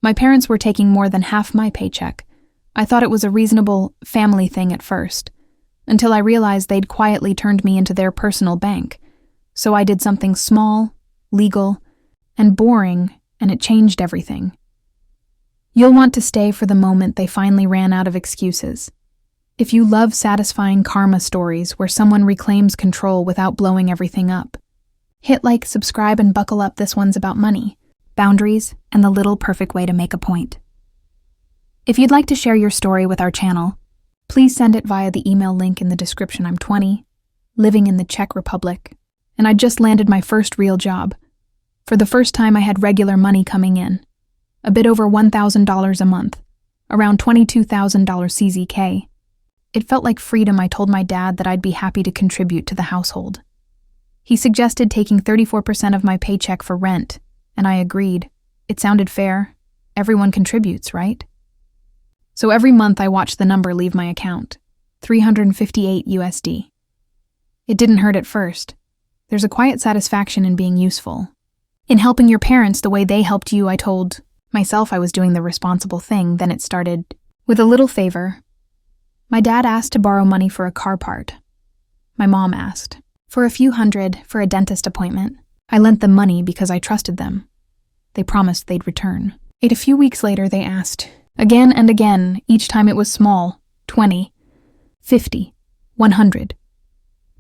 My parents were taking more than half my paycheck. I thought it was a reasonable family thing at first, until I realized they'd quietly turned me into their personal bank. So I did something small, legal, and boring, and it changed everything. You'll want to stay for the moment they finally ran out of excuses. If you love satisfying karma stories where someone reclaims control without blowing everything up, hit like, subscribe, and buckle up. This one's about money, boundaries, and the little perfect way to make a point. If you'd like to share your story with our channel, please send it via the email link in the description. I'm 20, living in the Czech Republic, and I just landed my first real job. For the first time, I had regular money coming in, a bit over $1,000 a month, around $22,000 CZK. It felt like freedom. I told my dad that I'd be happy to contribute to the household. He suggested taking 34% of my paycheck for rent, and I agreed. It sounded fair. Everyone contributes, right? So every month I watched the number leave my account, $358 USD. It didn't hurt at first. There's a quiet satisfaction in being useful. In helping your parents the way they helped you. I told myself I was doing the responsible thing. Then it started with a little favor. My dad asked to borrow money for a car part. My mom asked for a few hundred for a dentist appointment. I lent them money because I trusted them. They promised they'd return. A few weeks later, they asked again and again. Each time it was small, 20, 50, 100.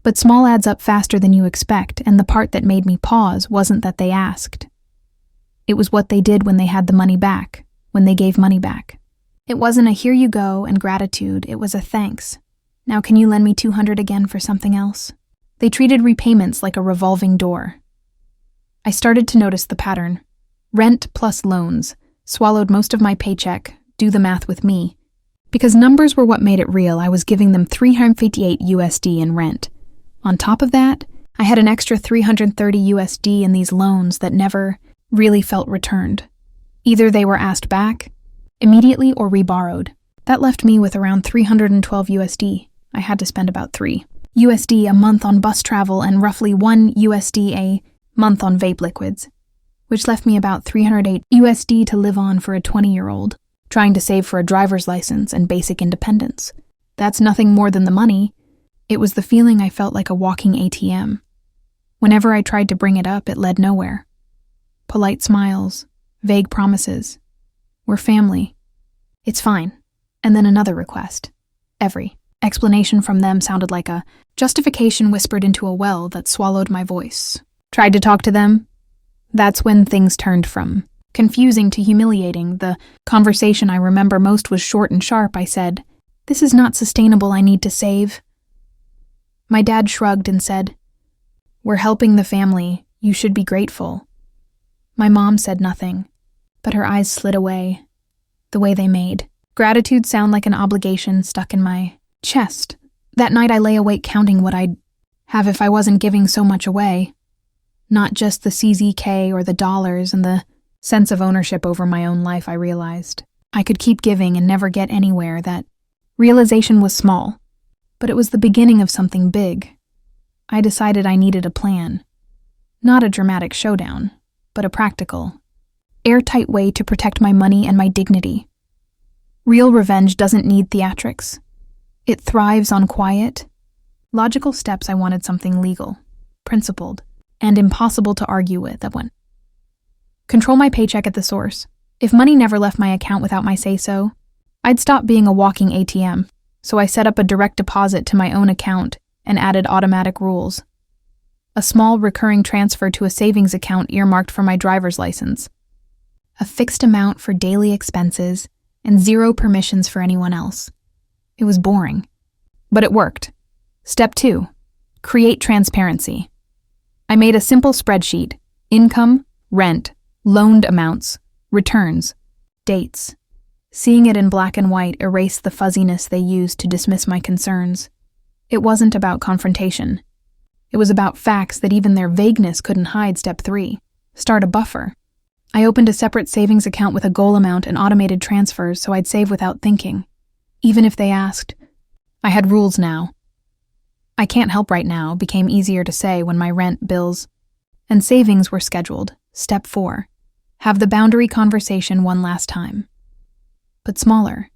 But small adds up faster than you expect, and the part that made me pause wasn't that they asked. It was what they did when they had the money back, when they gave money back. It wasn't a here you go and gratitude, it was a thanks. Now can you lend me 200 again for something else? They treated repayments like a revolving door. I started to notice the pattern. Rent plus loans swallowed most of my paycheck. Do the math with me. Because numbers were what made it real, I was giving them $358 USD in rent. On top of that, I had an extra $330 USD in these loans that never really felt returned. Either they were asked back immediately or reborrowed. That left me with around $312 USD. I had to spend about $3 USD a month on bus travel and roughly $1 USD a month on vape liquids, which left me about $308 USD to live on for a 20-year-old, trying to save for a driver's license and basic independence. That's nothing more than the money. It was the feeling. I felt like a walking ATM. Whenever I tried to bring it up, it led nowhere. Polite smiles, vague promises. We're family. It's fine. And then another request. Every explanation from them sounded like a justification whispered into a well that swallowed my voice. Tried to talk to them. That's when things turned from confusing to humiliating. The conversation I remember most was short and sharp. I said, "This is not sustainable. I need to save." My dad shrugged and said, "We're helping the family. You should be grateful." My mom said nothing, but her eyes slid away, the way they made. Gratitude sound like an obligation stuck in my chest. That night I lay awake counting what I'd have if I wasn't giving so much away. Not just the CZK or the dollars and the sense of ownership over my own life. I realized I could keep giving and never get anywhere. That realization was small, but it was the beginning of something big. I decided I needed a plan. Not a dramatic showdown, but a practical, airtight way to protect my money and my dignity. Real revenge doesn't need theatrics. It thrives on quiet, logical steps. I wanted something legal, principled, and impossible to argue with. That one. Control my paycheck at the source. If money never left my account without my say-so, I'd stop being a walking ATM. So I set up a direct deposit to my own account and added automatic rules. A small recurring transfer to a savings account earmarked for my driver's license. A fixed amount for daily expenses and 0 permissions for anyone else. It was boring, but it worked. Step 2, create transparency. I made a simple spreadsheet: income, rent, loaned amounts, returns, dates. Seeing it in black and white erased the fuzziness they used to dismiss my concerns. It wasn't about confrontation. It was about facts that even their vagueness couldn't hide. Step 3, start a buffer. I opened a separate savings account with a goal amount and automated transfers so I'd save without thinking. Even if they asked. I had rules now. "I can't help right now" became easier to say when my rent, bills, and savings were scheduled. Step 4, Have the boundary conversation one last time. But smaller.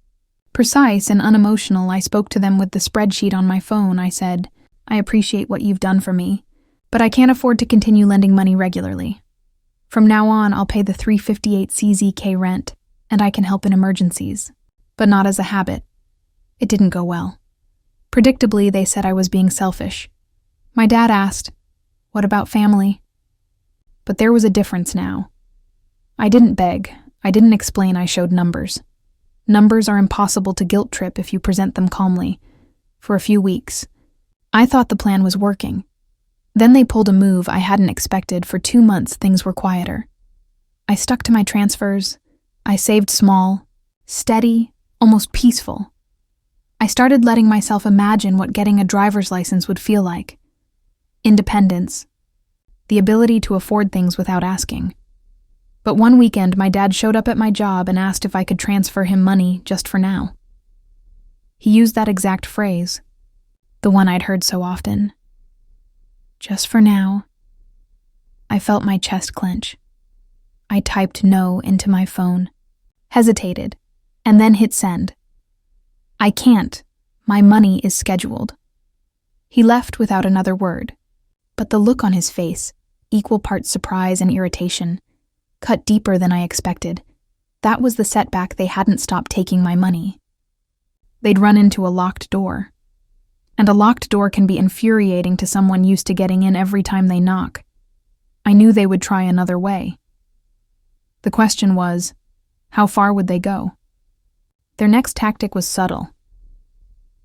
Precise and unemotional, I spoke to them with the spreadsheet on my phone. I said, I appreciate what you've done for me, but I can't afford to continue lending money regularly. From now on, I'll pay the $358 CZK rent, and I can help in emergencies, but not as a habit. It didn't go well. Predictably, they said I was being selfish. My dad asked, what about family? But there was a difference now. I didn't beg. I didn't explain. I showed numbers. Numbers are impossible to guilt trip if you present them calmly. For a few weeks, I thought the plan was working. Then they pulled a move I hadn't expected. For 2 months, things were quieter. I stuck to my transfers. I saved small, steady, almost peaceful. I started letting myself imagine what getting a driver's license would feel like. Independence. The ability to afford things without asking. But one weekend, my dad showed up at my job and asked if I could transfer him money just for now. He used that exact phrase, the one I'd heard so often. Just for now. I felt my chest clench. I typed no into my phone, hesitated, and then hit send. I can't. My money is scheduled. He left without another word, but the look on his face, equal parts surprise and irritation, cut deeper than I expected. That was the setback. They hadn't stopped taking my money. They'd run into a locked door. And a locked door can be infuriating to someone used to getting in every time they knock. I knew they would try another way. The question was, how far would they go? Their next tactic was subtle.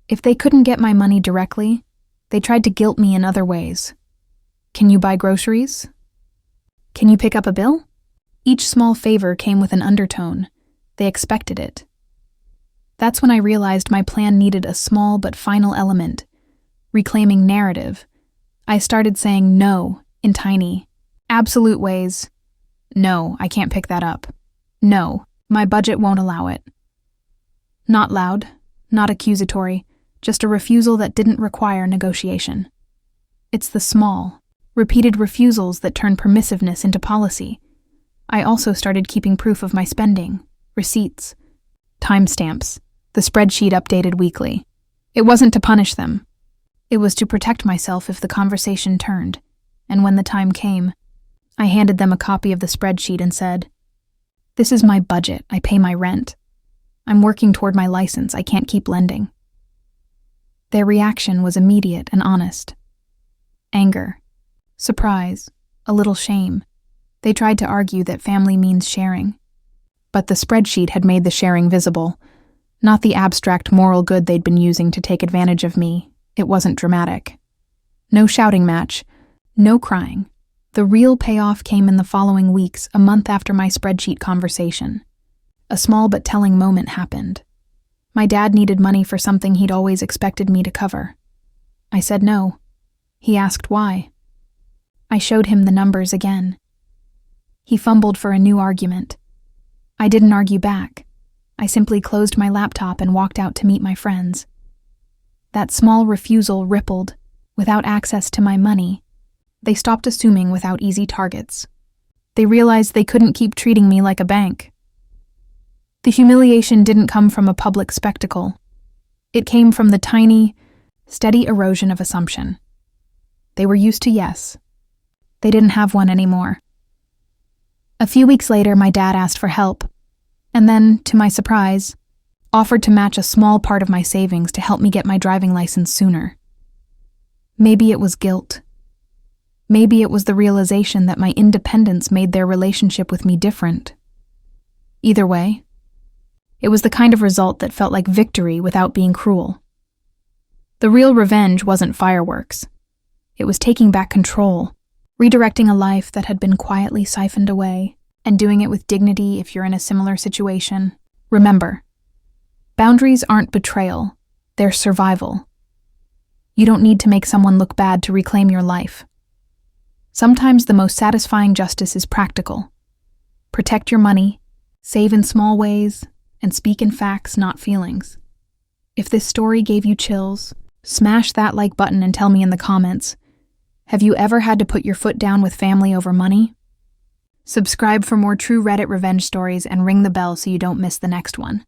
If they couldn't get my money directly, they tried to guilt me in other ways. Can you buy groceries? Can you pick up a bill? Each small favor came with an undertone. They expected it. That's when I realized my plan needed a small but final element, reclaiming narrative. I started saying no in tiny, absolute ways. No, I can't pick that up. No, my budget won't allow it. Not loud, not accusatory, just a refusal that didn't require negotiation. It's the small, repeated refusals that turn permissiveness into policy. I also started keeping proof of my spending, receipts, timestamps, the spreadsheet updated weekly. It wasn't to punish them. It was to protect myself if the conversation turned, and when the time came, I handed them a copy of the spreadsheet and said, "This is my budget. I pay my rent. I'm working toward my license. I can't keep lending." Their reaction was immediate and honest. Anger, surprise, a little shame. They tried to argue that family means sharing. But the spreadsheet had made the sharing visible, not the abstract moral good they'd been using to take advantage of me. It wasn't dramatic. No shouting match, no crying. The real payoff came in the following weeks, a month after my spreadsheet conversation. A small but telling moment happened. My dad needed money for something he'd always expected me to cover. I said no. He asked why. I showed him the numbers again. He fumbled for a new argument. I didn't argue back. I simply closed my laptop and walked out to meet my friends. That small refusal rippled. Without access to my money, they stopped assuming without easy targets. They realized they couldn't keep treating me like a bank. The humiliation didn't come from a public spectacle. It came from the tiny, steady erosion of assumption. They were used to yes. They didn't have one anymore. A few weeks later, my dad asked for help, and then, to my surprise, offered to match a small part of my savings to help me get my driving license sooner. Maybe it was guilt. Maybe it was the realization that my independence made their relationship with me different. Either way, it was the kind of result that felt like victory without being cruel. The real revenge wasn't fireworks. It was taking back control, redirecting a life that had been quietly siphoned away, and doing it with dignity if you're in a similar situation. Remember, boundaries aren't betrayal, they're survival. You don't need to make someone look bad to reclaim your life. Sometimes the most satisfying justice is practical. Protect your money, save in small ways, and speak in facts, not feelings. If this story gave you chills, smash that like button and tell me in the comments, have you ever had to put your foot down with family over money? Subscribe for more true Reddit revenge stories and ring the bell so you don't miss the next one.